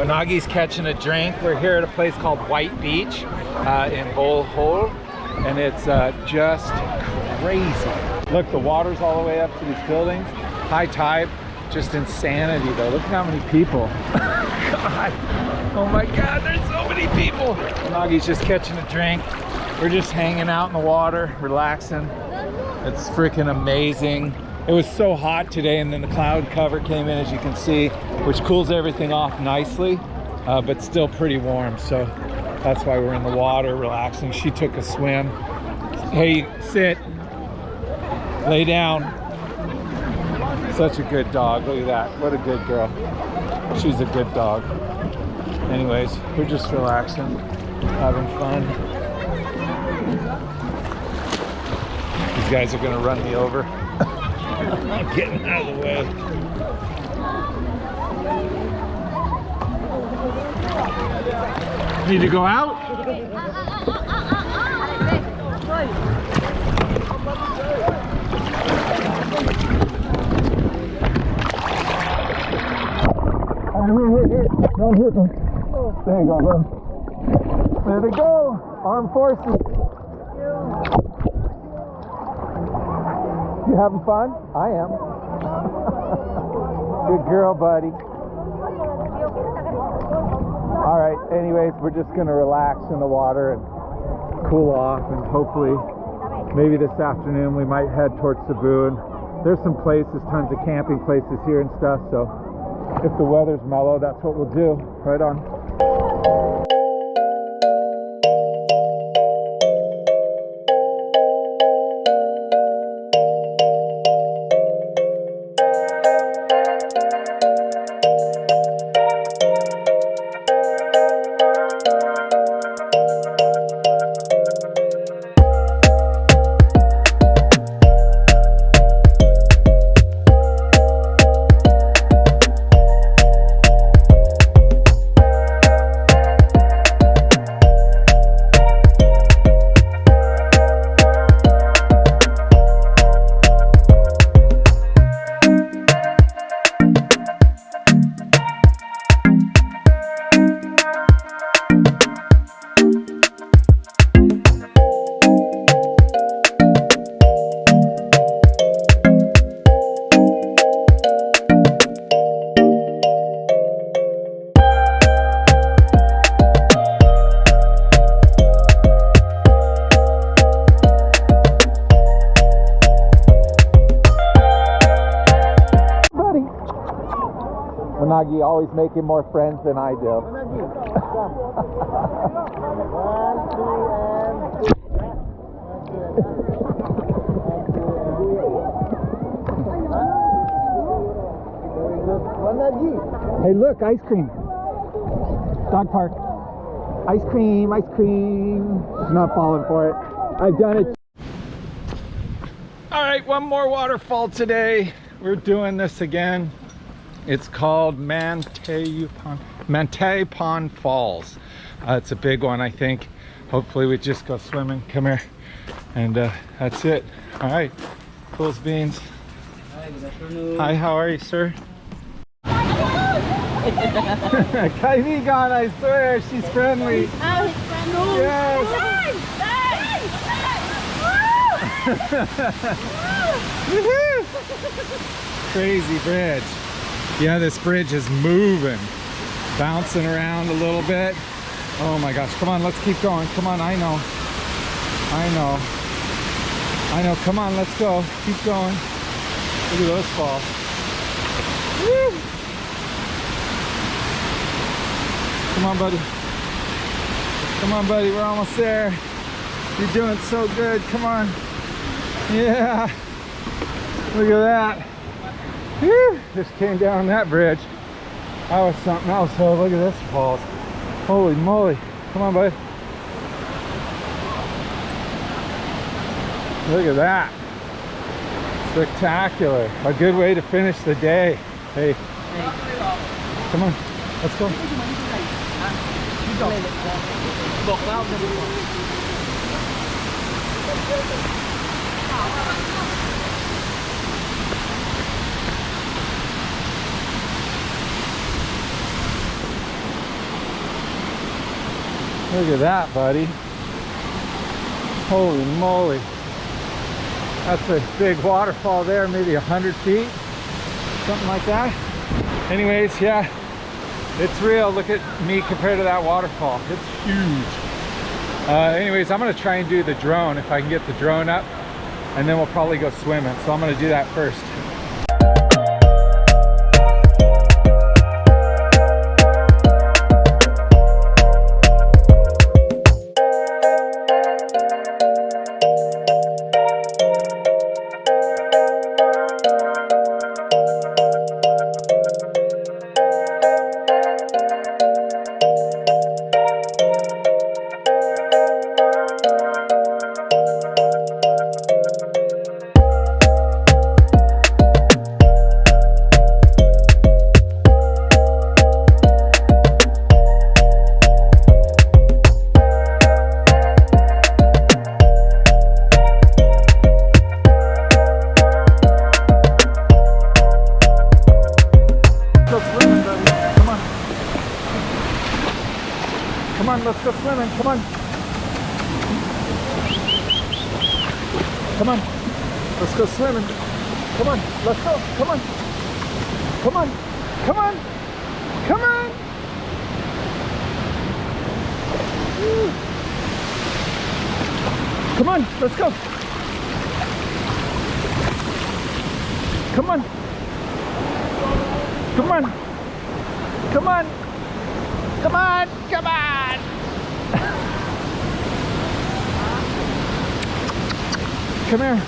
Nagi's catching a drink. We're here at a place called White Beach in Bohol, and it's just crazy. Look, the water's all the way up to these buildings. High tide, just insanity though. Look at how many people. God, oh my God, there's so many people. Nagi's just catching a drink. We're just hanging out in the water, relaxing. It's freaking amazing. It was so hot today, and then the cloud cover came in, as you can see, which cools everything off nicely, but still pretty warm. So that's why we're in the water relaxing. She took a swim. Hey, sit, lay down. Such a good dog. Look at that. What a good girl. She's a good dog. Anyways, we're just relaxing, having fun. These guys are gonna run me over. I'm getting out of the way. Need to go out? Don't hit me. There you go, bro. There they go. Armed forces. You having fun? I am. Good girl, buddy. All right, anyways, we're just gonna relax in the water and cool off, and hopefully maybe this afternoon we might head towards Cebu. And there's some places, tons of camping places here and stuff, so if the weather's mellow, that's what we'll do. Right on. Nagi always making more friends than I do. Hey, look, ice cream. Dog park. Ice cream, ice cream. Not falling for it. I've done it. All right, one more waterfall today. We're doing this again. It's called Mantaypon Falls. It's a big one, I think. Hopefully we just go swimming. Come here. And that's it. All right, cool beans. Hi, good afternoon. Hi, how are you, sir? Kaibigan, I swear, she's friendly. Oh, he's friendly. Yes. Crazy bridge. Yeah, this bridge is moving, bouncing around a little bit. Oh my gosh, come on, let's keep going. Come on, I know. Come on, let's go. Keep going. Look at those falls. Woo. Come on, buddy. Come on, buddy, we're almost there. You're doing so good, come on. Yeah, look at that. Whew. Just came down that bridge. That was something else. Oh, look at this falls. Holy moly. Come on, buddy. Look at that. Spectacular. A good way to finish the day. Hey. Come on. Let's go. Look at that, buddy. Holy moly. That's a big waterfall there, maybe 100 feet, something like that. Anyways, yeah, it's real. Look at me compared to that waterfall. It's huge. Anyways, I'm gonna try and do the drone if I can get the drone up, and then we'll probably go swimming. So I'm gonna do that first. Come on, let's go swimming. Come on. Come on. Let's go swimming. Come on. Let's go. Come on. Come on. Come on. Come on. Woo. Come on. Let's go. Come on. Come on. Come on. Come on. Come on. Come here.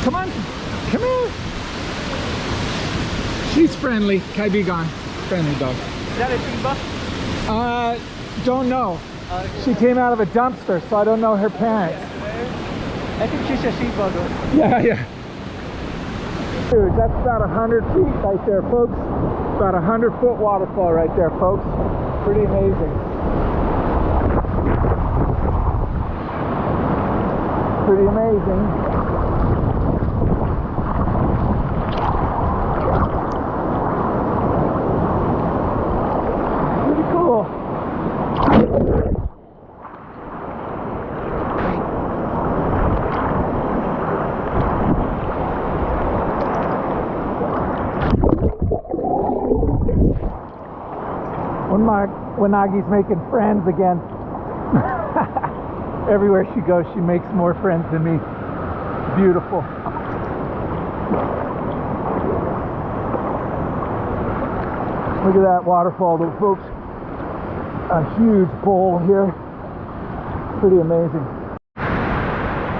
Come on. Come here. She's friendly. Kai be gone. Friendly dog. Is that a Simba? Don't know. She came out of a dumpster, so I don't know her parents. I think she's a Simba though. Yeah, yeah. Dude, that's about 100 feet right there, folks. About 100-foot waterfall right there, folks. Pretty amazing. Pretty amazing. Pretty cool. When Nagi's making friends again. Everywhere she goes, she makes more friends than me. Beautiful. Look at that waterfall, though, folks. A huge bowl here. Pretty amazing.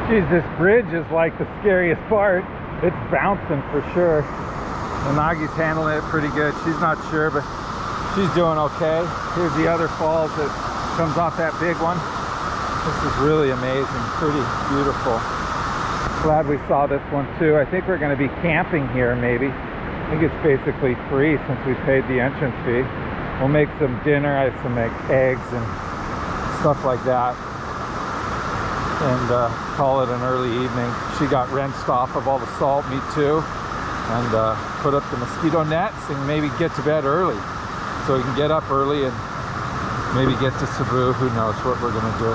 Geez, this bridge is like the scariest part. It's bouncing for sure. And Nagi's handling it pretty good. She's not sure, but she's doing okay. Here's the other falls that comes off that big one. This is really amazing, pretty beautiful. Glad we saw this one too. I think we're going to be camping here maybe. I think it's basically free since we paid the entrance fee. We'll make some dinner. I have some eggs and stuff like that. And call it an early evening. She got rinsed off of all the salt, me too. And put up the mosquito nets and maybe get to bed early. So we can get up early and maybe get to Cebu. Who knows what we're gonna do.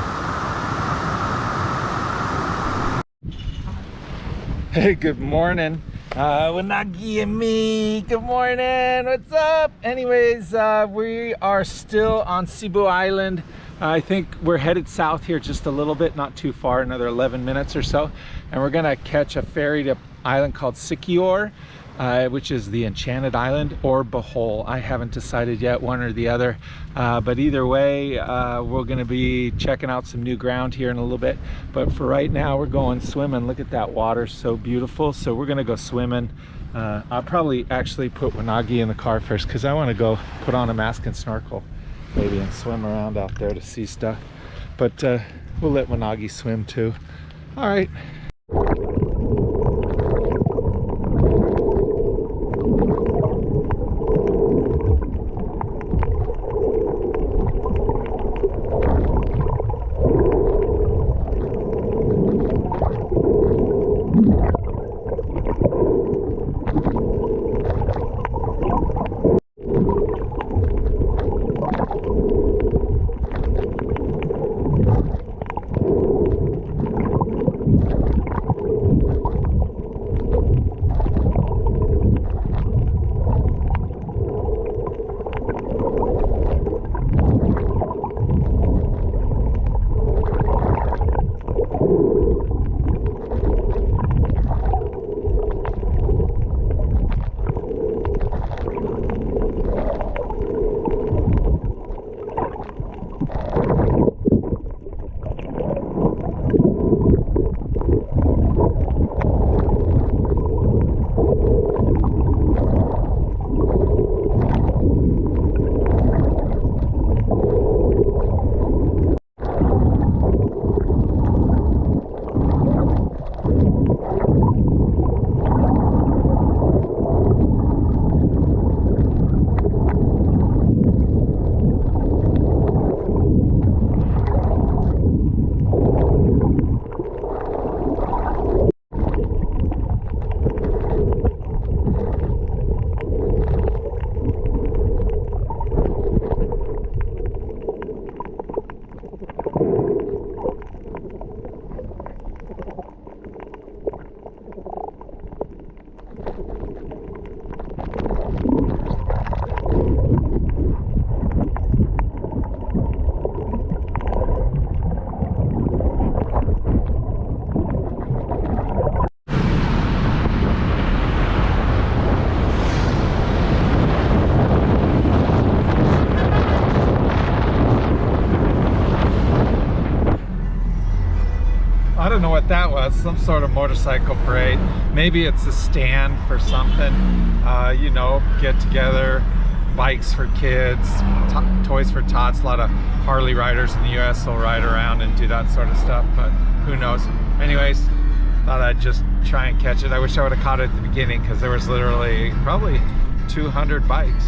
Hey, good morning. Nagi and me. Good morning. What's up? Anyways, we are still on Cebu Island. I think we're headed south here just a little bit, not too far, another 11 minutes or so. And we're gonna catch a ferry to an island called Siquijor. Which is the Enchanted Island, or Bohol. I haven't decided yet, one or the other, but either way, we're going to be checking out some new ground here in a little bit. But for right now, we're going swimming. Look at that water, so beautiful. So we're going to go swimming. I'll probably actually put Wanagi in the car first because I want to go put on a mask and snorkel maybe and swim around out there to see stuff. But we'll let Wanagi swim too. All right. what that was, some sort of motorcycle parade. Maybe it's a stand for something, you know, get together, bikes for kids, toys for tots. A lot of Harley riders in the US will ride around and do that sort of stuff, but who knows. Anyways, thought I'd just try and catch it. I wish I would have caught it at the beginning because there was literally probably 200 bikes.